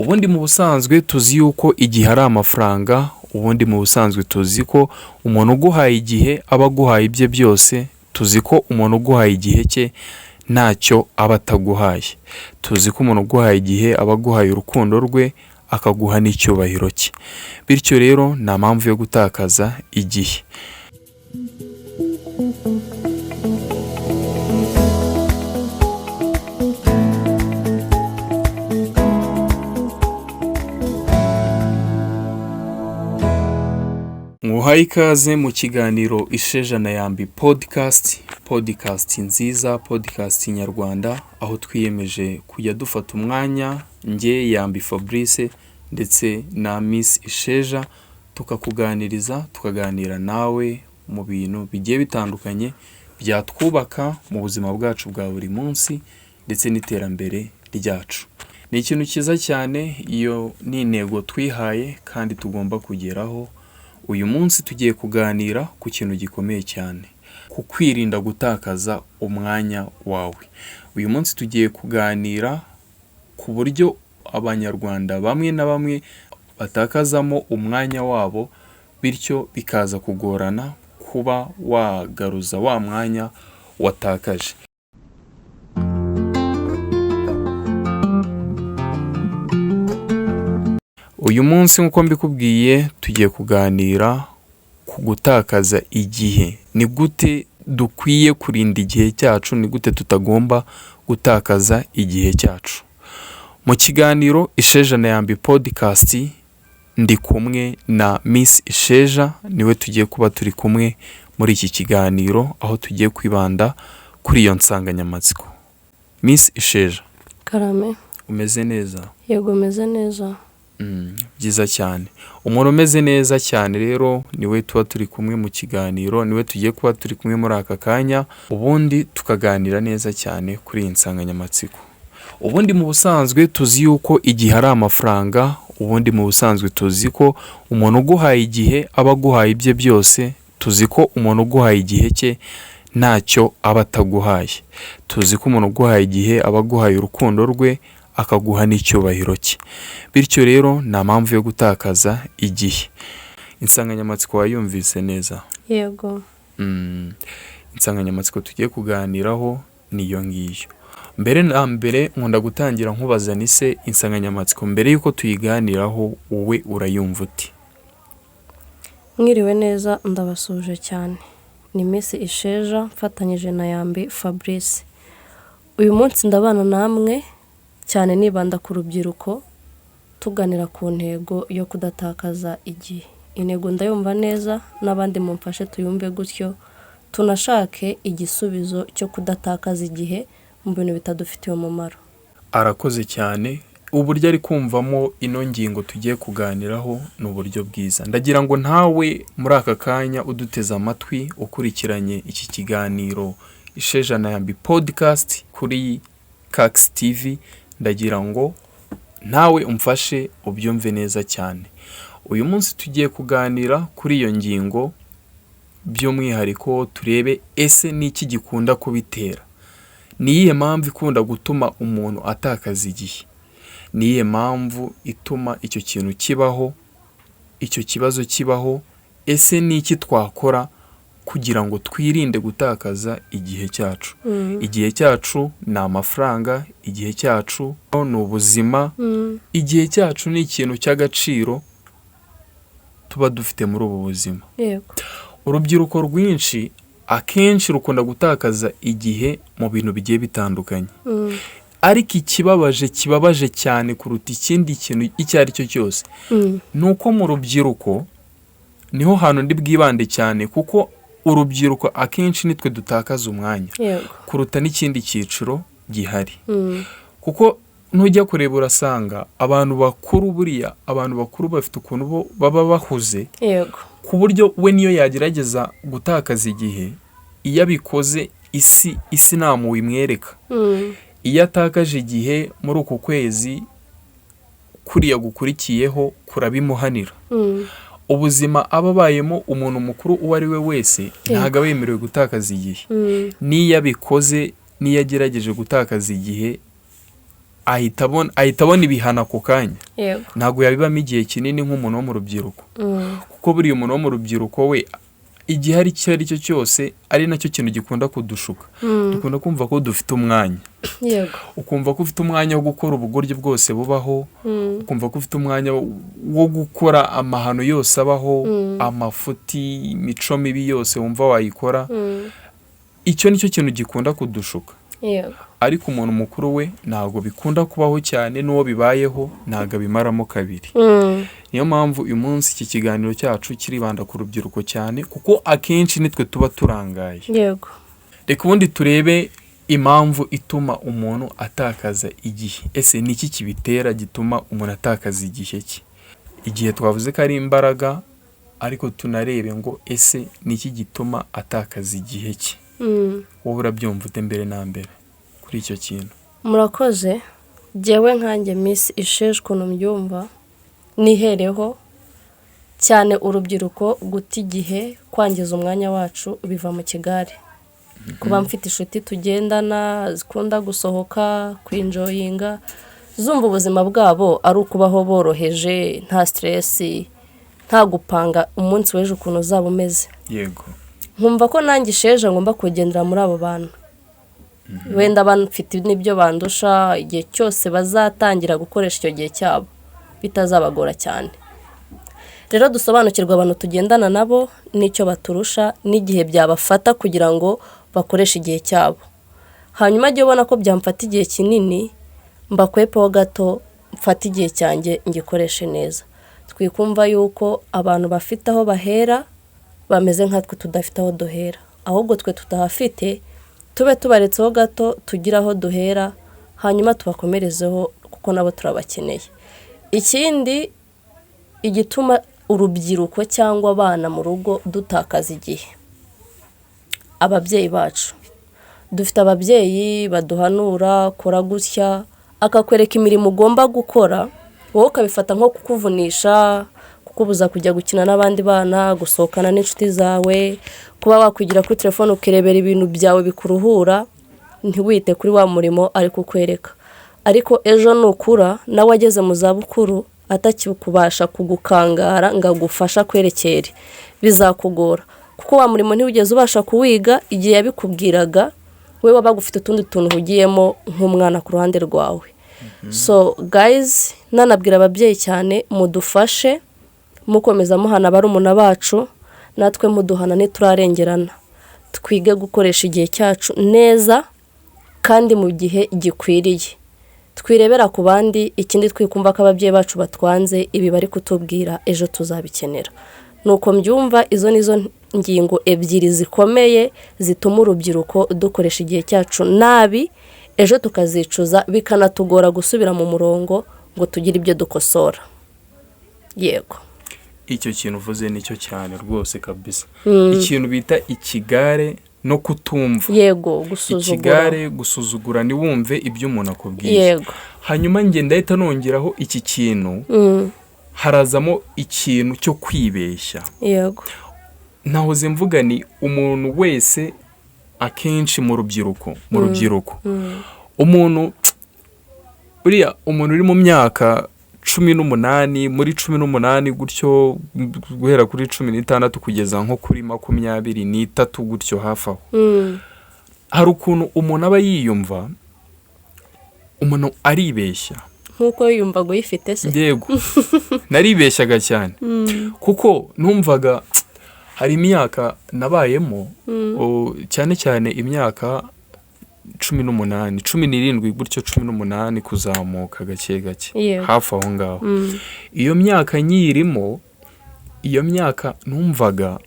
ubundi mu busanzwe tuzi yuko igihe ari amafaranga, ubundi mu busanzwe tuzi ko umuntu uguhaye igihe aba aguhaye ibye byose, tuzi ko umuntu uguhaye igihe cye ntacyo aba ataguhaye, tuzi ko umuntu uguhaye igihe aba aguhaye urukundo rwe akaguha n'icyubahiro cye, bityo rero nta mpamvu yo gutakaza igihe. Muhaye ikaze mu kiganiro Isheja na Yambi podcast nziza, podcast nyarwanda, aho twiyemeje kujya dufata umwanya njye Yambi Fabrice ndetse na Miss Isheja tukakuganiriza, tukaganira nawe mu bintu bigiye bitandukanye byatwubaka mu buzima bwacu bwa buri munsi ndetse n'iterambere ryacu. Ni ikintu cyiza cyane, iyo ni intego twihaye kandi tugomba kugeraho. Uyu munsi tugiye kuganira ku kintu gikomeye cyane, ku kwirinda gutakaza umwanya wawe. Uyu munsi tugiye kuganira ku buryo abanyarwanda bamwe na bamwe batakazamo umwanya wabo, bityo bikaza kugorana kuba wagaruza wa mwanya watakaje. Uyu munsi nk'uko mbikubwiye tugiye kuganira ku gutakaza igihe. Ni gute dukwiye kurinda igihe cyacu, ni gute tutagomba gutakaza igihe cyacu. Mu kiganiro Isheja na Yambi podcast ndi kumwe na Miss Isheja, niwe tugiye kuba turi kumwe muri iki kiganiro, aho tugiye kwibanda kuri iyo nsanganyamatsiko. Miss Isheja, Karame, umeze neza? yego meze neza. Byiza cyane. Umuntu umeze neza cyane rero niwe tuba turi kumwe mu kiganiro, niwe tugiye kuba turi kumwe muri aka kanya, ubundi tukaganira neza cyane kuri iyi nsanganyamatsiko. Ubundi mu busanzwe tuzi yuko igihe ari amafaranga, ubundi mu busanzwe tuzi ko umuntu uguhaye igihe aba aguhaye ibye byose, tuzi ko umuntu uguhaye igihe cye ntacyo aba ataguhaye, tuzi ko umuntu uguhaye igihe aba aguhaye urukundo rwe akaguha n'icyubahiro cye, bityo rero nta mpamvu yo gutakaza igihe. Insanganyamatsiko wayumvise neza? Yego. Insanganyamatsiko tugiye kuganiraho niyo ngiyo. Mbere na mbere nkunda gutangira nkubaza ni se insanganyamatsiko mbere yuko tuyiganiraho wowe urayumva uti? Mwiriwe neza, ndabasuje cyane. Ni Miss Isheja mfatanyije na Yambi Fabrice. Uyu munsi ndabana namwe cyane nibanda ku rubyiruko, tuganira ku ntego yo kudatakaza igihe. Intego ndayumva neza, n'abandi mumfashe tuyumve gutyo, tunashake igisubizo cyo kudatakaza igihe mu bintu bitadufitiye umumaro. Arakoze cyane. Uburyo ari kumvamo ino ngingo tugiye kuganiraho ni uburyo bwiza. Ndagira ngo ntawe muri aka kanya uduteze amatwi ukurikiranye iki kiganiro Isheja na Yambi podcast kuri Kax TV, ndagira ngo nawe umfashe ubyumve neza cyane. Uyu munsi tugiye kuganira kuri iyo ngingo, by'umwihariko turebe ese ni iki gikunda kubitera. Ni iyihe mpamvu ikunda gutuma umuntu atakaza igihe? Ni iyihe mpamvu ituma icyo kintu kibaho, icyo kibazo kibaho? Ese ni iki twakora kugira ngo twirinde gutakaza igihe cyacu? Igihe cyacu ni amafaranga, igihe cyacu ni ubuzima, igihe cyacu ni ikintu cy'agaciro tuba dufite muri ubu buzima. Yego. Urubyiruko rwinshi akenshi rukunda gutakaza igihe mu bintu bigiye bitandukanye. Ariko kibabaje cyane kuruta ikindi kintu icyo ari cyo cyose, ni uko mu rubyiruko niho hantu ndi bwibande cyane, kuko urubyiruko akenshi nitwe dutakaza umwanya kuruta n'ikindi cyiciro gihari. Kuko nujya kureba urasanga abantu bakuru, buriya abantu bakuru bafite ukuntu baba bahuze, ku buryo we niyo yagerageza gutakaza igihe, iyo abikoze isi nta mpuhwe imwereka. Iyo atakaje igihe muri uku kwezi, kuriya gukurikiyeho kurabimuhanira. Ubuzima aba abayemo umuntu mukuru uwo ari we wese ntabwo aba yemerewe gutakaza igihe. N'iyo abikoze, n'iyo agerageje gutakaza igihe, ahita abona ibihano ako kanya, yego ntabwo yabibamo igihe kinini nk'umuntu wo mu rubyiruko, kuko buriya umuntu wo mu rubyiruko we igihe icyo ari cyo cyose ari nacyo kintu gikunda kudushuka, dukunda kumva ko dufite umwanya, yego ukumva ko ufite umwanya wo gukora ubugoryi bwose bubaho, ukumva ko ufite umwanya wo gukora amahano yose abaho, amafuti, imico mibi yose wumva wayikora, icyo nicyo kintu gikunda kudushuka. yego Ariko umuntu mukuru we ntabwo bikunda kubaho cyane, n'uwo bibayeho ntabwo abimaramo kabiri. Niyo mpamvu uyu munsi iki kiganiro cyacu kiribanda ku rubyiruko cyane, kuko akenshi nitwe tuba turangaye. yego Reka ubundi turebe impamvu ituma umuntu atakaza igihe. Ese ni iki kibitera gituma umuntu atakaza igihe cye? Igihe twavuze ko ari imbaraga, ariko tunarebe ngo ese ni iki gituma atakaza igihe cye? Wowe urabyumva ute mbere na mbere kuri icyo kintu? murakoze. Jyewe nkanjye Miss Isheja ukuntu mbyumva, nihereho cyane urubyiruko guta igihe, kwangiza umwanya wacu biva mu kigare. Kuba mfite inshuti tugendana zikunda gusohoka, kwinjoyinga, zumva ubuzima bwabo ari ukubaho boroheje, nta stress, nta gupanga umunsi w'ejo ukuntu uzaba umeze. Yego. Nkumva ko nanjye Isheja ngomba kugendera muri abo bantu. Wenda bafite n'ibyo bandusha, igihe cyose bazatangira gukoresha icyo gihe cyabo bitazabagora cyane. Rero dusobanukirwa abantu tugendana nabo n'icyo baturusha n'igihe byabafata kugira ngo bakoreshe igihe cyabo. Hanyuma jye ubona ko byamfata igihe kinini, mbakwepeho gato, mfata igihe cyanjye ngikoreshe neza. Twikumva yuko abantu bafite aho bahera bameze nkatwe tudafite aho duhera, ahubwo twe tutahafite tube tubaretseho gato, tugira aho duhera, hanyuma tubakomerezeho kuko nabo turabakeneye. Ikindi igituma urubyiruko cyangwa abana mu rugo dutakaza igihe, ababyeyi bacu. Dufite ababyeyi baduhanura, kora gutya, akakwereka imirimo ugomba gukora, wowe ukabifata nko kukuvunisha, kukubuza kujya gukina n'abandi bana, gusohokana n'inshuti zawe, kuba wakwigira kuri telefone ukirebera ibintu byawe bikuruhura, ntiwite kuri wa murimo ari kukwereka. Ariko ejo nukura nawe ageze mu zabukuru atakikubasha kugukangara ngo agufasha kwerekere, bizakugora, kuko wa murimo ntiwigeze ubasha kuwiga igihe yabikubwiraga, we wabaga ufite utundi tuntu uhugiyemo nk'umwana ku ruhande rwawe. So guys, nanabwira ababyeyi cyane, mudufashe mukomeza muhana barumuna bacu, natwe muduhana ntiturarengerana. Twige gukoresha igihe cyacu neza kandi mu gihe gikwiriye. Twirebera ku bandi, ikindi twikumva ko ababyeyi bacu batwanze, ibi bari kutubwira ejo tuzabikenera. Nuko mbyumva izo nizo ngingo ebyiri zikomeye zituma urubyiruko dukoresha igihe cyacu nabi, ejo tukazicuza bikanatugora gusubira mu murongo ngo tugire ibyo dukosora. Yego. Icyo kintu uvuze nicyo cyane rwose kabisa. Ikintu bita ikigare no kutumva. Yego, gusuzugura. Ikigare, gusuzugura, ntiwumve ibyo umuntu akubwiye. Yego. Hanyuma njye ndahita nongeraho iki kintu, harazamo ikintu cyo kwibeshya. Yego. Nahoze mvuga ni umuntu wese akenshi mu rubyiruko, umuntu uriya umuntu uri mu myaka 18, muri 18 gutyo, guhera kuri 16 kugeza nko kuri 23 gutyo hafi aho. Hari ukuntu umuntu aba yiyumva, umuntu aribeshya. Nkuko yumvaga uyifite se? Yego. Naribeshyaga cyane. Kuko numvaga hari imyaka nabayemo, cyane cyane imyaka 18, 17 gutyo, 18 kuzamuka gake gake, hafi aho ngaho. Iyo myaka nyirimo, iyo myaka numvaga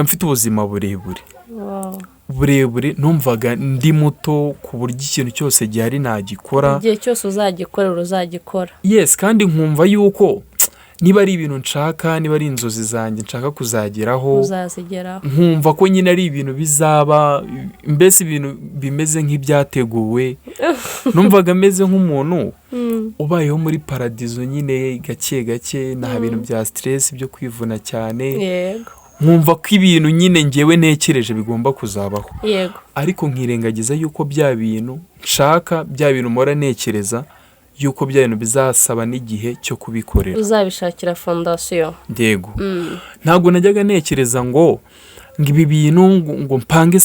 mfite ubuzima burebure. Burebure, numvaga ndi muto ku buryo ikintu cyose gihari nagikora. Igihe cyose uzagikora uzagikora. Yes, kandi nkumva yuko niba ari ibintu nshaka, niba ari inzozi zanjye nshaka kuzageraho, uzazigeraho. Nkumva ko nyine ari ibintu bizaba, mbese ibintu bimeze nk'ibyateguwe. Numvaga meze nk'umuntu ubayeho muri paradizo nyine gake gake, nta bintu bya stress byo kwivuna cyane. Yego. nkumva ko ibintu nyine ngewe ntekereje bigomba kuzabaho, yego, ariko nkirengagiza yuko bya bintu nshaka, bya bintu mpora ntekereza yuko bya bintu bizasaba n'igihe cyo kubikorera, uzabishakira fondasiyo. yego. Ntabwo najyaga ntekereza ngo ibi bintu ngo mpange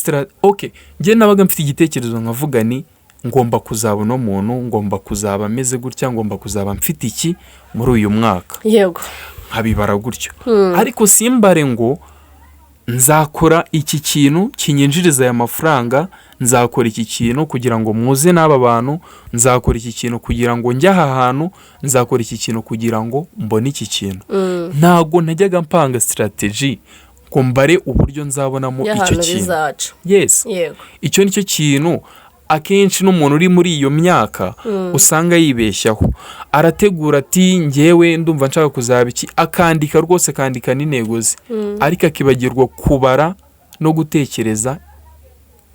okay, njye nabaga mfite igitekerezo nkavuga ni ngomba kuzaba uno muntu, ngomba kuzaba ameze gutya, ngomba kuzaba mfite iki muri uyu mwaka, yego, nkabibara gutyo. Ariko simbare ngo nzakora iki kintu kinyinjiriza aya mafaranga, nzakora iki kintu kugira ngo muze n'aba bantu, nzakora iki kintu kugira ngo njye aha hantu, nzakora iki kintu kugira ngo mbone iki kintu. Ntabwo najyaga mpanga strategy ngo mbare uburyo nzabonamo icyo kintu. Yes, yego, icyo nicyo kintu akenshi n'umuntu uri muri iyo myaka usanga yibeshyaho, arategura ati ngewe ndumva nshaka kuzaba iki, akandika rwose, akandika n'intego ze, ariko akibagirwa kubara no gutekereza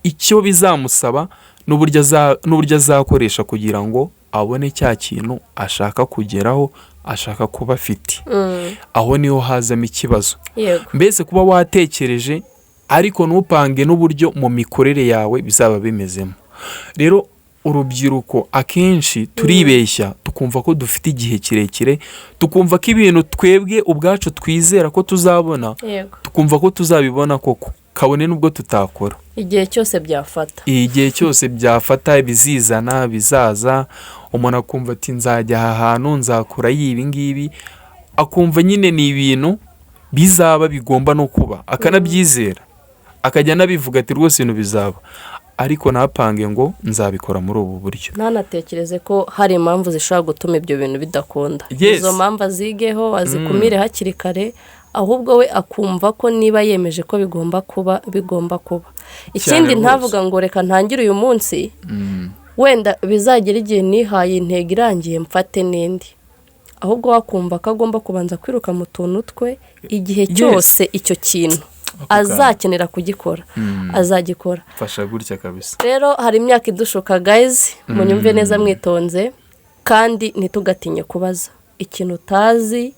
icyo bizamusaba n'uburyo azakoresha kugira ngo abone cya kintu ashaka kugeraho, ashaka kuba afite. Aho niho hazamo ikibazo. Mbese kuba watekereje ariko ntupange n'uburyo mu mikorere yawe bizaba bimezemo. Rero urubyiruko akenshi turibeshya, tukumva ko dufite igihe kirekire, tukumva ko ibintu twebwe ubwacu twizera ko tuzabona, tukumva ko tuzabibona koko, kabone n'ubwo tutakora. Igihe cyose byafata, igihe cyose byafata, bizizana, bizaza, umuntu akumva ati nzajya aha hantu, nzakora ibi ngibi, akumva nyine ni ibintu bizaba bigomba no kuba, akanabyizera, akajya nabivuga ati rwose ibintu bizaba, ariko napange ngo nzabikora muri ubu buryo. Ntanatekereze ko hari impamvu zishobora gutuma ibyo bintu bidakunda. Izo mpamvu azigeho, azikumire hakiri kare, ahubwo we akumva ko niba yemeje ko bigomba kuba, bigomba kuba. Ikindi ntavuga ngo reka ntangire uyu munsi, wenda bizagira igihe nihaye intego irangiye mfate n'indi, ahubwo wakumva ko agomba kubanza kwiruka mu tuntu twe, igihe cyose icyo kintu azakenera kugikora, azagikora. Fasha gutya kabisa. Rero hari imyaka idushuka guys, munyumve neza mwitonze, kandi ntitugatinye kubaza ikintu utazi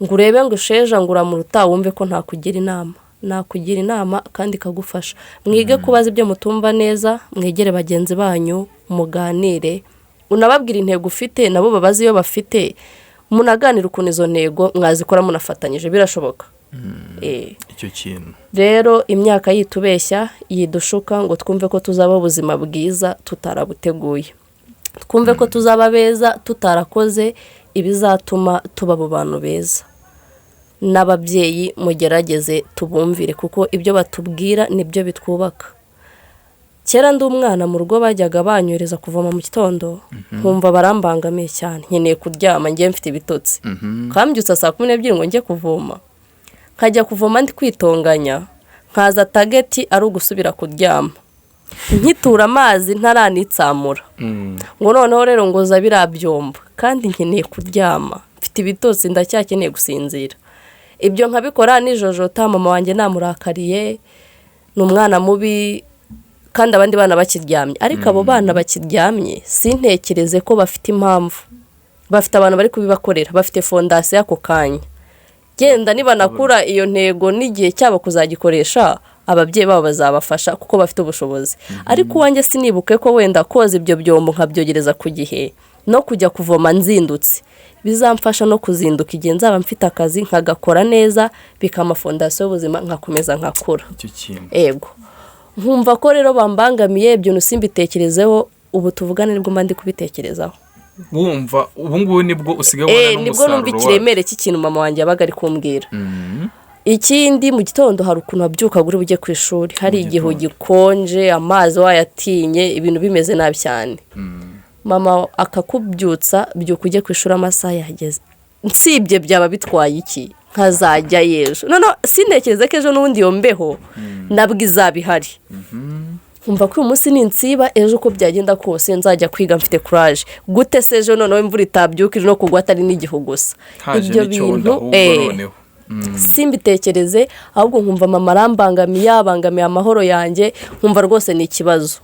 ngo urebe ngo usheja ngo uramuruta, wumve ko ntakugira inama. Nakugira inama kandi kagufasha. Mwige kubaza ibyo mutumva neza, mwegere bagenzi banyu, muganire, unababwira intego ufite, nabo babaze iyo bafite, munaganira ukuntu izo ntego mwazikora munafatanyije, birashoboka. Icyo kintu rero imyaka yitubeshya, yidushuka ngo twumve ko tuzaba ubuzima bwiza tutarabuteguye, twumve ko tuzaba beza tutarakoze ibizatuma tuba abo bantu beza. N'ababyeyi mugerageze tubumvire, kuko ibyo batubwira nibyo bitwubaka. Kera ndi umwana mu rugo bajyaga banyohereza kuvoma mu gitondo, nkumva barambangamiye cyane, nkeneye kuryama, ngiye mfite ibitotsi, kambyutsa saa 12 ngo njye kuvoma, nkajya kuvoma ndi kwitonganya, nkaza tageti ari ugusubira kuryama, nkitura amazi ntaranitsamura, ngo noneho rero ngo za birabyomba, kandi nkeneye kuryama, mfite ibitotsi, ndacyakeneye gusinzira. Ibyo nkabikora nijojota, mama wanjye namurakariye, n'umwana mubi, kandi abandi bana bakiryamye. Ariko abo bana bakiryamye sintekereze ko bafite impamvu, bafite abantu bari kubibakorera, bafite fondasiyo ako kanya. Genda niba nakura iyo ntego n'igihe cyabo kuzagikoresha, ababyeyi babo bazabafasha kuko bafite ubushobozi. Ariko wanjye sinibuke ko wenda koza ibyo byombo nkabyogereza ku gihe, no kujya kuvoma nzindutse, bizamfasha no kuzinduka igihe nzaba mfite akazi nkagakora neza, bikama fondasiyo y'ubuzima, nkakomeza nkakura. Ego nkumva ko rero bambangamiye ibyo nusimbitekerezeho, ubu tuvugane nibwo mba ndi kubitekerezaho. Wumva ubu ngubu nibwo usigaye ubona n'umusaruro. Nibwo numva ikiremere cy'ikintu mama wanjye yabaga ari kumbwira. Ikindi mu gitondo hari ukuntu wabyuka uri bujye ku ishuri, hari igihe gikonje, amazi wayatinye, ibintu bimeze nabi cyane. Mama akakubyutsa byuka ujye ku ishuri amasaha yageze. Nsibye byaba bitwaye iki? Nkazajya yejo. None sintekereze ko ejo n'ubundi yombeho nabwo izabihari. Nkumva ko uyu munsi ninsiba, ejo uko byagenda kose nzajya kwiga mfite courage. Gute se ejo noneho imvura itabyuka no kugwa atari n'igihu gusa. Ibyo bintu simbitekereze, ahubwo nkumva mama arambangamiye, abangamiye amahoro yanjye, nkumva rwose ni ikibazo.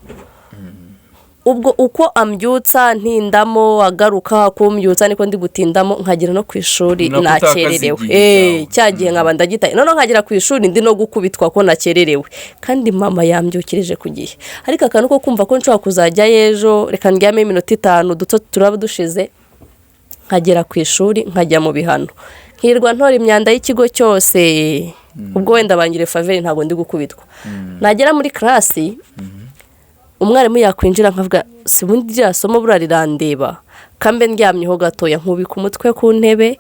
ubwo uko ambyutsa ntindamo agaruka kumbyutsa niko ndi gutindamo nkagera no ku ishuri nakererewe cyagiye nkaba ndagitaye none nkagera ku ishuri ndi no gukubitwa ko nakererewe kandi mama yambyukirije ku gihe ariko akantu ko kumva ko nshobora kuzajya ejo reka ndyame iminota 5 duto turaba dushize nkagera ku ishuri nkajya mu bihano nkirwa ntora imyanda y'ikigo cyose ubwo wenda bangire faveri ntago ndi gukubitwa nagera muri classe umwarimu yakwinjira nkavuga sibundi ryasomo burarirandeba kambe ndyamyeho gatoya nkubika umutwe ku ntebe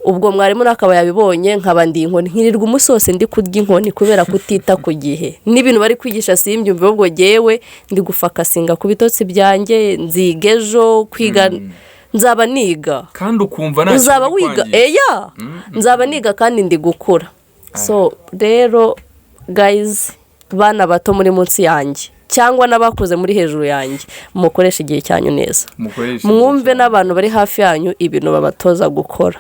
ubwo mwarimu nakaba yabibonye nkaba ndi inkoni nkirirwa umusose ndi kurya inkoni kubera kutita ku gihe n'ibintu bari kwigisha simbyumve ubwo jewe ndi gufakasinga ku bitotsi byanjye nzigejo kwiga nzaba niga kandi ukumva uzaba wiga nzaba niga kandi ndi gukura so rero guys bana bato muri munsi yanjye cyangwa n'abakuze muri hejuru yanjye mukoresha igihe cyanyu neza mwumve n'abantu bari hafi yanyu ibintu babatoza gukora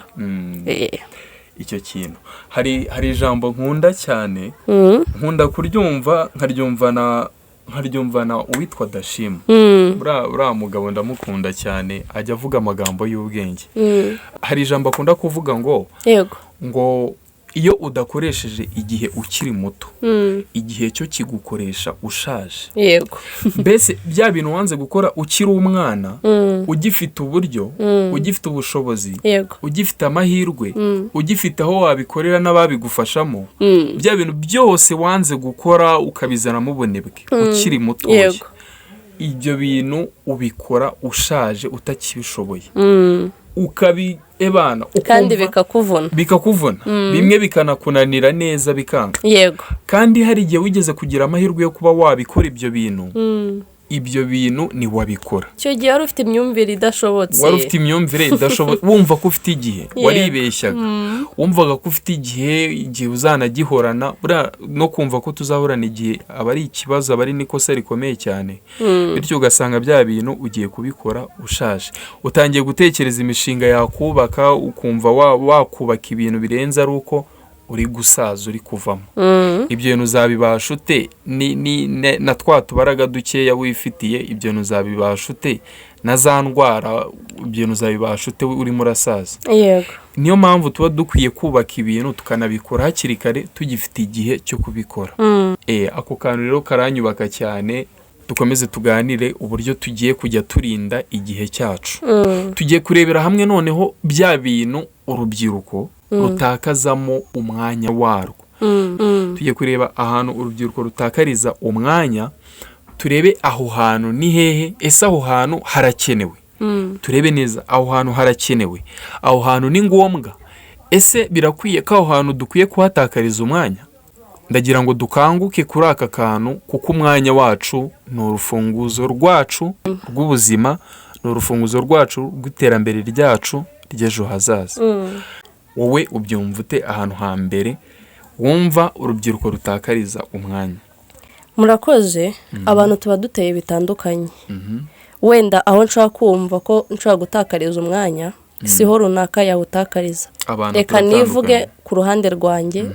icyo kintu hari ijambo nkunda cyane nkunda kuryumva nkaryumvana uwitwa Dashima uriya mugabo ndamukunda cyane ajya avuga amagambo y'ubwenge hari ijambo akunda kuvuga ngo iyo udakoresheje igihe ukiri muto igihe cyo kigukoresha ushaje mbese bya bintu wanze gukora ukiri umwana ugifite uburyo ugifite ubushobozi ugifite amahirwe ugifite aho wabikorera n'ababigufashamo bya bintu byose wanze gukora ukabizanamo ubunebwe ukiri muto ibyo bintu ubikora ushaje utakibishoboye ukabibana kandi bikakuvuna bimwe bikanakunanira neza bikanga kandi hari igihe wigeze kugira amahirwe yo kuba wabikora ibyo bintu ni wabikora icyo gihe wari ufite imyumvire idashobotse wumva ko ufite igihe waribeshyaga wumvaga ko ufite igihe uzanagihorana no kumva ko tuzahorana igihe aba ari ikibazo aba ari n'ikosa rikomeye cyane bityo ugasanga bya bintu ugiye kubikora ushaje utangiye gutekereza imishinga yakubaka ukumva wakubaka ibintu birenze ari uko uri gusaza uri kuvamo ibyo bintu uzabibasha ute na twa tubaraga dukeya wifitiye ibyo bintu uzabibasha ute na za ndwara ibyo bintu uzabibasha ute urimo urasaza niyo mpamvu tuba dukwiye kubaka ibintu tukanabikora hakiri kare tugifite igihe cyo kubikora ako kantu rero karanyubaka cyane dukomeze tuganire uburyo tugiye kujya turinda igihe cyacu tugiye kurebera hamwe noneho bya bintu urubyiruko rutakazamo umwanya warwo tugiye kureba ahantu urubyiruko rutakariza umwanya turebe aho hantu ni hehe ese aho hantu harakenewe turebe neza aho hantu harakenewe aho hantu ni ngombwa ese birakwiye ko aho hantu dukwiye kuhatakariza umwanya ndagira ngo dukanguke kuri aka kantu kuko umwanya wacu ni urufunguzo rwacu rw'ubuzima ni urufunguzo rwacu rw'iterambere ryacu ry'ejo hazaza wowe ubyumva ute ahantu hambere wumva urubyiruko rutakariza umwanya murakoze abantu tuba duteye bitandukanye wenda aho nshaka kumva ko nshaka gutakariza umwanya siho runaka yawutakariza reka nivuge ku ruhande rwanjye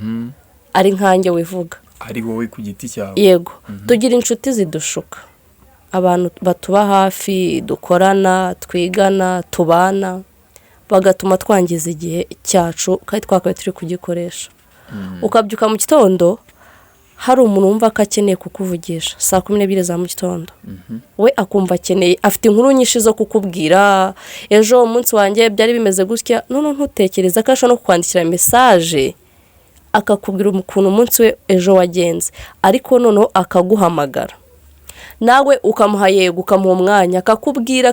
ari nkanjye wivuga ari wowe ku giti cyawe yego tugira inshuti zidushuka abantu batuba hafi dukorana twigana tubana bagatuma twangiza igihe cyacu kandi twakabaye turi kugikoresha ukabyuka mu gitondo hari umuntu wumva ko akeneye kukuvugisha 12:00 za mu gitondo we akumva akeneye afite inkuru nyinshi zo kukubwira ejo umunsi wanjye byari bimeze gutya none ntutekereza ko ashobora no kukwandikira message akakubwira ukuntu umunsi we ejo wagenze ariko noneho akaguhamagara nawe ukamuha yego ukamuha umwanya akakubwira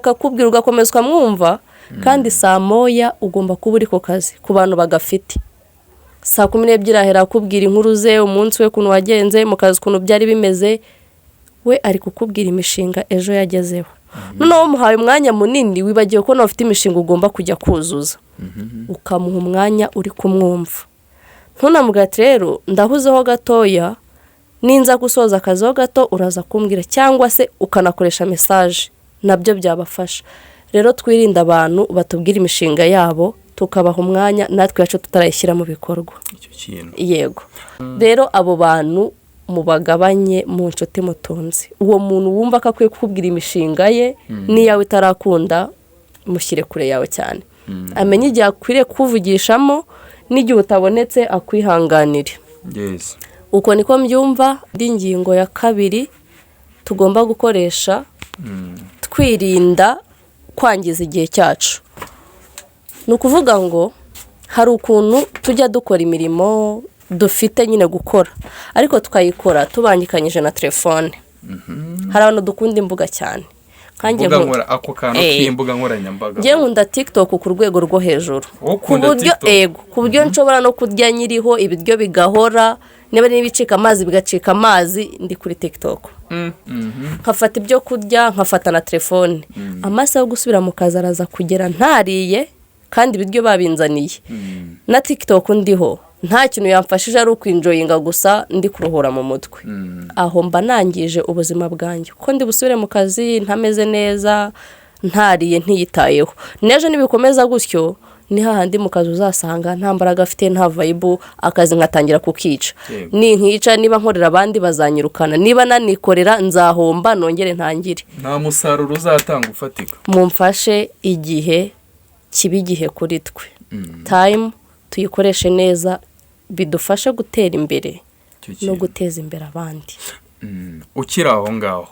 ugakomeza ukamwumva kandi 1:00 ugomba kuba uri ku kazi ku bantu bagafite 12:00 ahera akubwira inkuru ze umunsi we kuntu wagenze mu kazi kuntu byari bimeze we ari kukubwira imishinga ejo yagezeho noneho umuhaye umwanya munini wibagiwe ko nawe ufite imishinga ugomba kujya kuzuza ukamuha umwanya uri kumwumva ntunamugati rero ndahuzeho gatoya ninza gusoza akazi ho gato uraza kumbwira cyangwa se ukanakoresha message nabyo byabafasha rero twirinda abantu batubwira imishinga yabo tukabaha umwanya natwe yacu tutarayishyira mu bikorwa icyo kintu yego rero abo bantu mubagabanye mu nshuti mutunze. Uwo muntu wumva ko akwiye kukubwira imishinga ye n'iyawe itarakunda mushyire kure yawe cyane. Amenye igihe akwiriye kuvugishamo n'igihe utabonetse akwihanganire. Yes. Uko niko mbyumva. Ingingo ya kabiri tugomba gukoresha twirinda kwangiza igihe cyacu. Ni ukuvuga ngo hari ukuntu tujya dukora imirimo dufite nyine gukora, ariko tukayikora tubangikanyije na telefone. Hari abantu dukunda imbuga cyane. Kanjye nkora ako kantu k'imbuga nkoranyambaga. Ngiye nkunda TikTok ku rwego rwo hejuru. Ku buryo nshobora no kurya nyiriho ibiryo bigahora, niba n'ibicika amazi bigacika amazi, ndi kuri TikTok. Nkafata ibyo kurya, nkafata na telefone. Amasaha yo gusubira mu kazi araza kugera ntariye kandi ibiryo babinzaniye. Na TikTok ndiho nta kintu yamfashije ari ukwinjoyinga gusa ndi kuruhura mu mutwe. Aho mba nangije ubuzima bwanjye ko ndi busubire mu kazi ntameze neza, ntariye ntiyitayeho. Nejo nibikomeza gutyo ni hahandi mu kazi uzasanga nta mbaraga afite, nta vibe, akazi nkatangira kukica. Ni nkica, niba nkorera abandi bazanyirukana, niba nanikorera nzahomba nongere ntangire. Nta musaruro uzatanga ufatika. Mumfashe igihe kibi igihe kuri twe. Time tuyikoreshe neza, bidufasha gutera imbere no guteza imbere abandi. Ukiri aho ngaho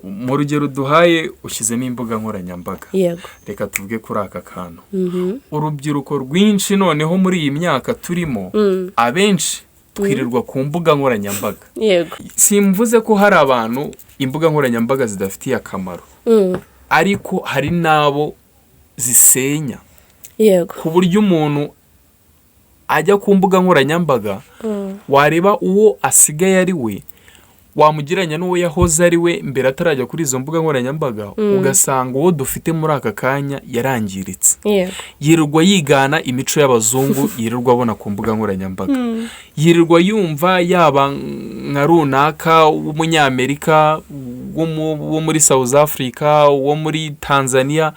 mu rugero duhaye ushyizemo imbuga nkoranyambaga. Yego. Reka tuvuge kuri aka kantu. Urubyiruko rwinshi noneho muri iyi myaka turimo, abenshi twirirwa ku mbuga nkoranyambaga. Yego. Simvuze ko hari abantu imbuga nkoranyambaga zidafitiye akamaro, ariko hari n'abo zisenya. Yego. Ku buryo umuntu ajya ku mbuga nkoranyambaga, wareba uwo asigaye ari we, wamugiranya n'uwo yahoze ari we mbere atarajya kuri izo mbuga nkoranyambaga, ugasanga uwo dufite muri aka kanya yarangiritse. Yirirwa yigana imico y'abazungu, yirirwa abona ku mbuga nkoranyambaga. Yirirwa yumva yaba nka runaka w'umunyamerika, wo muri South Africa, wo muri Tanzania,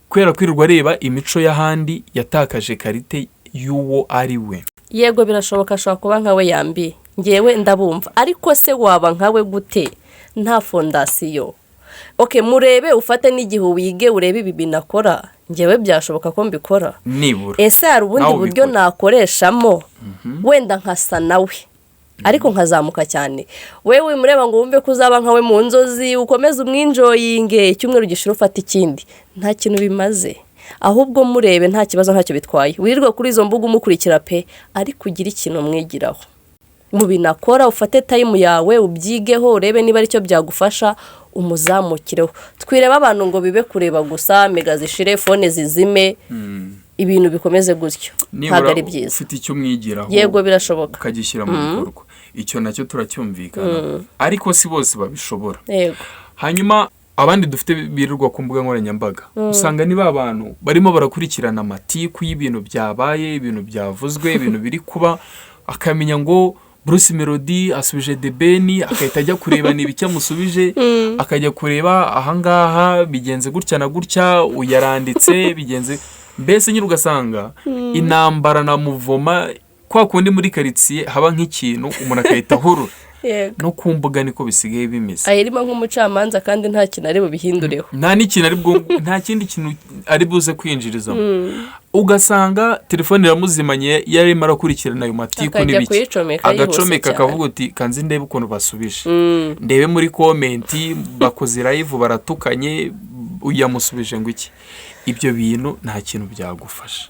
kubera kwirirwa areba imico y'ahandi yatakaje karite y'uwo ari we. Yego, birashoboka ashobora kuba nkawe Yambi, ngewe ndabumva, ariko se waba nkawe gute nta fondasiyo? Murebe ufate n'igihe wige urebe ibi binakora, ngewe byashoboka ko mbikora nibura. Ese hari ubundi buryo nakoreshamo wenda nkasa nawe ariko nkazamuka cyane? Wewe mureba ngo wumve ko uzaba nkawe mu nzozi, ukomeze umwinjoyinge, icyumweru gishira ufata ikindi, nta kintu bimaze. Ahubwo murebe nta kibazo ntacyo bitwaye, wirirwa kuri izo mbuga umukurikira pe, ariko ugira ikintu mwigiraho mu binakora. Ufate time yawe ubyigeho, urebe niba ari cyo byagufasha, umuzamukireho. Twireba abantu ngo bibe kureba gusa, mega zishire, phone zizime, ibintu bikomeze gutyo, ntabwo ari byiza. Ufite icyo mwigiraho, yego birashoboka, ukagishyira mu bikorwa. Icyo nacyo turacyumvikana, ariko si bose babishobora. Yego. Hanyuma abandi dufite birirwa ku mbuga nkoranyambaga, usanga ni abantu barimo barakurikirana amatiku y'ibintu byabaye, ibintu byavuzwe, ibintu biri kuba, akamenya ngo Bruce Melody asubije The Ben, akahita ajya kureba niba icyo amusubije, akajya kureba ahangaha bigenze gutya na gutya, uyaranditse bigenze, mbese nyine ugasanga intambara na muvoma kwa kundi muri karitsiye haba nk'ikintu umuntu akahita ahurura. No ku mbuga niko bisigaye bimeze. Ayirimo nk'umucamanza kandi nta kintu ari bubihindureho, nta n'ikintu ari bwo, nta kindi kintu ari buze kwinjirizamo. Ugasanga telefone iramuzimanye, yarimo arakurikirana ayo matiku n'ibiki, agacomeka akavuga uti kanzi ndebe ukuntu basubije, ndebe muri komenti bakoze live baratukanye, uyamusubije ngo iki. Ibyo bintu nta kintu byagufasha,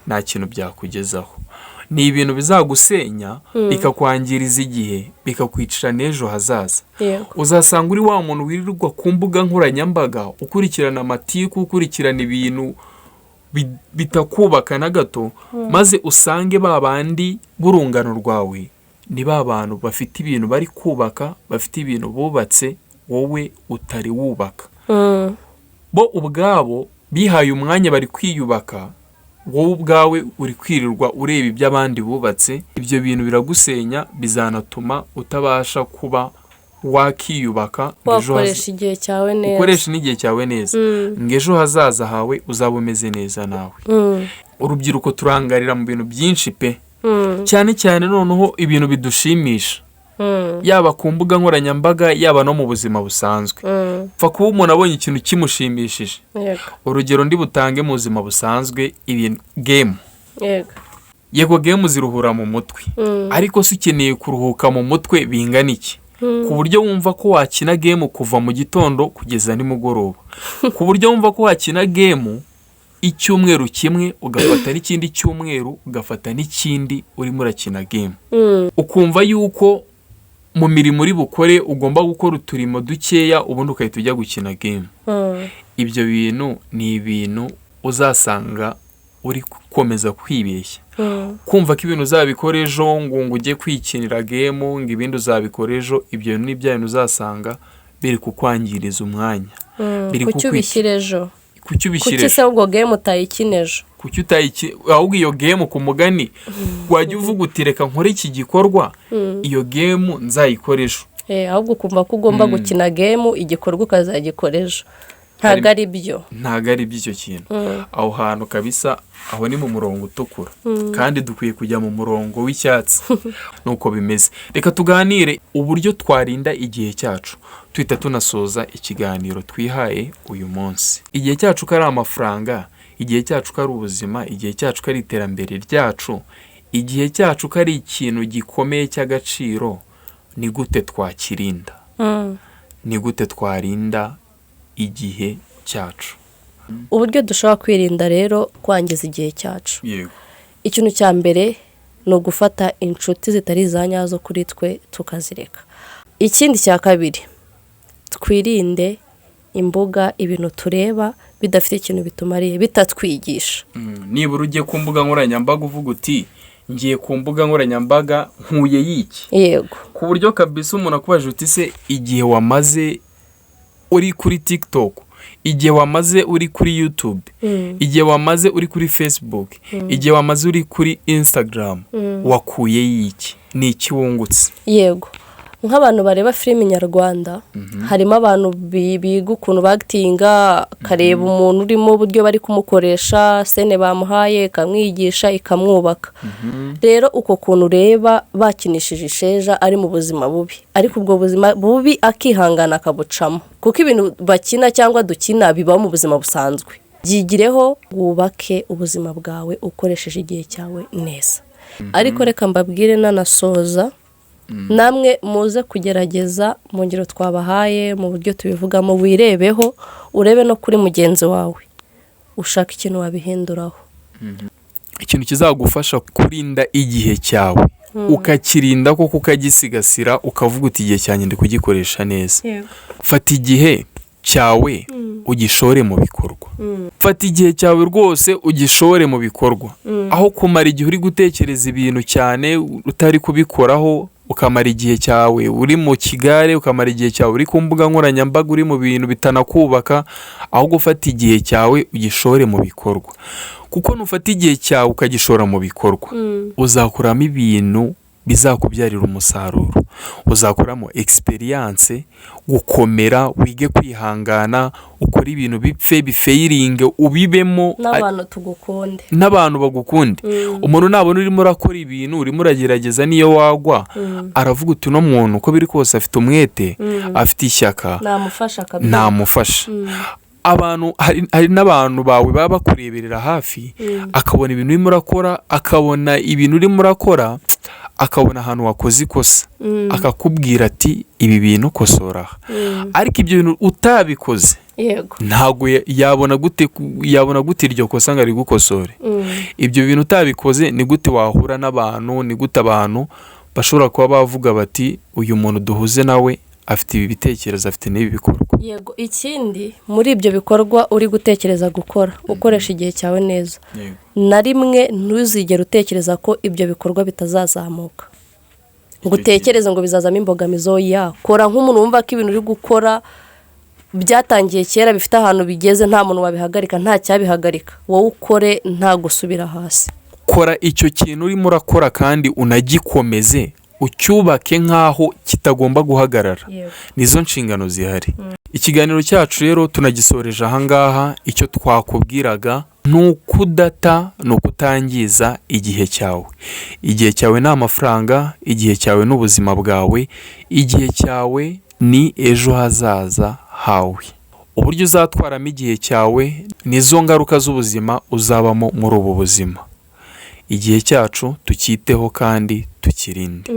nta kintu byakugezaho. Ni ibintu bizagusenya, bikakwangiriza igihe, bikakwicira n'ejo hazaza. Uzasanga uri wa muntu wirirwa ku mbuga nkoranyambaga ukurikirana amatiku, ukurikirana ibintu bitakubaka na gato, maze usange babandi burungano rwawe ni babantu bafite ibintu bari kubaka, bafite ibintu bubatse, wowe utari wubaka. Bo ubwabo bihaye umwanya bari kwiyubaka, wowe ubwawe uri kwirirwa ureba iby'abandi bubatse. Ibyo bintu biragusenya, bizanatuma utabasha kuba wakiyubaka, wakoresha igihe cyawe neza, ukoresha n'igihe cyawe neza, ngejo hazaza hawe uzaba umeze neza nawe. Urubyiruko turangarira mu bintu byinshi pe, cyane cyane noneho ibintu bidushimisha, yaba ku mbuga nkoranyambaga yaba no mu buzima busanzwe. pfa kuba umuntu abonye ikintu kimushimishije. urugero ndi butange mu buzima busanzwe, ibi game. yego game ziruhura mu mutwe, ariko se ukeneye kuruhuka mu mutwe bingana iki? ku buryo wumva ko wakina game kuva mu gitondo kugeza nimugoroba, ku buryo wumva ko wakina game icyumweru kimwe ugafata n'ikindi cyumweru ugafata n'ikindi urimo urakina game, ukumva yuko mu mirimo uri bukore ugomba gukora uturimo dukeya ubundi ukahita ujya gukina game. ibyo bintu ni ibintu uzasanga uri gukomeza kwibeshya, kumva ko ibintu uzabikora ejo ngo ujye kwikinira game, ngo ibindi uzabikora ejo. ibyo ni bya bintu uzasanga biri kukwangiriza umwanya, biri kucyubishyira ejo. kucyubishyira kuki se ubwo game utayikineje? kuki ahubwo iyo game ku mugani wajya uvuga uti reka nkore iki gikorwa, iyo game nzayikora ejo. ahubwo ukumva ko ugomba gukina game igikorwa ukazagikora ejo. ntabwo ari byo, ntabwo ari by'icyo kintu. aho hantu kabisa, aho ni mu murongo utukura, kandi dukwiye kujya mu murongo w'icyatsi. nuko bimeze. reka tuganire uburyo twarinda igihe cyacu, tuhita tunasoza ikiganiro twihaye uyu munsi. igihe cyacu ko ari amafaranga, igihe cyacu ko ari ubuzima, igihe cyacu ko ari iterambere ryacu, igihe cyacu ko ari ikintu gikomeye cy'agaciro, ni gute twakirinda? ni gute twarinda igihe cyacu? uburyo dushobora kwirinda rero kwangiza igihe cyacu, yego, ikintu cya mbere ni ugufata inshuti zitari iza nyazo kuri twe tukazireka. ikindi cya kabiri, twirinde imbuga, ibintu tureba bidafite ikintu bitumariye, bitatwigisha. nibura ujye ku mbuga nkoranyambaga uvuga uti ngiye ku mbuga nkoranyambaga nkuye y'iki. yego, ku buryo kabisa umuntu akubaje uti se igihe wamaze uri kuri TikTok, igihe wamaze uri kuri YouTube, igihe wamaze uri kuri Facebook, igihe wamaze uri kuri Instagram, wakuye y'iki? ni iki wungutse? yego, nk'abantu bareba filime nyarwanda, harimo abantu biga ukuntu bagitinga, kareba umuntu urimo uburyo bari kumukoresha, sene bamuhaye ikamwigisha ikamwubaka. rero uko kuntu ureba bakinishije isheja ari mu buzima bubi, ariko ubwo buzima bubi akihangana akabucamo, kuko ibintu bakina cyangwa dukina bibaho mu buzima busanzwe. byigireho, wubake ubuzima bwawe ukoresheje igihe cyawe neza. ariko reka mbabwire nanasoza, namwe muze kugerageza mu ngero twabahaye, mu buryo tubivugamo, wirebeho, urebe no kuri mugenzi wawe, ushaka ikintu wabihinduraho. ikintu kizagufasha kurinda igihe cyawe, ukakirinda koko ukagisigasira, ukavuga uti igihe cyanjye ndi kugikoresha neza. fata igihe cyawe ugishore mu bikorwa. fata igihe cyawe rwose ugishore mu bikorwa, aho kumara igihe uri gutekereza ibintu cyane utari kubikoraho, ukamara igihe cyawe uri mu kigare, ukamara igihe cyawe uri ku mbuga nkoranyambaga uri mu bintu bitanakubaka, aho gufata igihe cyawe ugishore mu bikorwa. kuko nufata igihe cyawe ukagishora mu bikorwa, uzakuramo ibintu bizakubyarira umusaruro, uzakuramo experience, gukomera, wige kwihangana, ukora ibintu bipfe bifeyiringe, ubibemo, n'abantu tugukunde, n'abantu bagukunde. umuntu nabona urimo urakora ibintu, urimo uragerageza, niyo wagwa aravuga uti uno muntu uko biri kose afite umwete, afite ishyaka, namufasha. abantu hari n'abantu bawe baba bakureberera hafi, akabona ibintu urimo urakora, akabona ibintu urimo urakora, akabona ahantu wakoze ikosa, akakubwira ati ibi bintu kosora. ariko ibyo bintu utabikoze, ntabwo yabona gute iryo kosa ngo ari gukosore. ibyo bintu utabikoze, ni gute wahura n'abantu, ni gute abantu bashobora kuba bavuga bati uyu muntu duhuze nawe afite ibi bitekerezo, afite n'ibi bikorwa. yego, ikindi muri ibyo bikorwa uri gutekereza gukora, ukoresha igihe cyawe neza. na rimwe ntuzigere utekereza ko ibyo bikorwa bitazazamuka, ngo utekereze ngo bizazamo imbogamizi. kora nk'umuntu wumva ko ibintu uri gukora byatangiye kera, bifite ahantu bigeze, nta muntu wabihagarika, nta cyabihagarika. wowe ukore, nta gusubira hasi. kora icyo kintu urimo urakora kandi unagikomeze, ucyubake nk'aho kitagomba guhagarara. nizo nshingano zihari. ikiganiro cyacu rero tunagisoreje ahangaha. icyo twakubwiraga ni ukudata, ni ukutangiza igihe cyawe. Igihe cyawe ni amafaranga, igihe cyawe ni ubuzima bwawe, igihe cyawe ni ejo hazaza hawe. Uburyo uzatwaramo igihe cyawe nizo ngaruka z'ubuzima uzabamo muri ubu buzima. Igihe cyacu tucyiteho kandi tukirinde.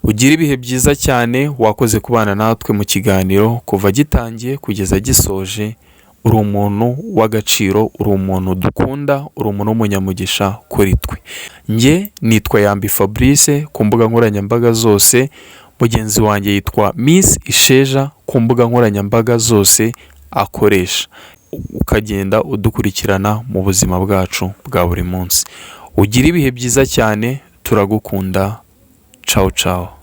Ugire ibihe byiza cyane, wakoze kubana natwe mu kiganiro kuva gitangiye kugeza gisoje. Uri umuntu w'agaciro, uri umuntu dukunda, uri umuntu w'umunyamugisha kuri twe. Njye nitwa Yambi Fabrice ku mbuga nkoranyambaga zose, mugenzi wanjye yitwa Miss Isheja ku mbuga nkoranyambaga zose akoresha. Ukagenda udukurikirana mu buzima bwacu bwa buri munsi. Ugire ibihe byiza cyane, turagukunda. Ciao ciao.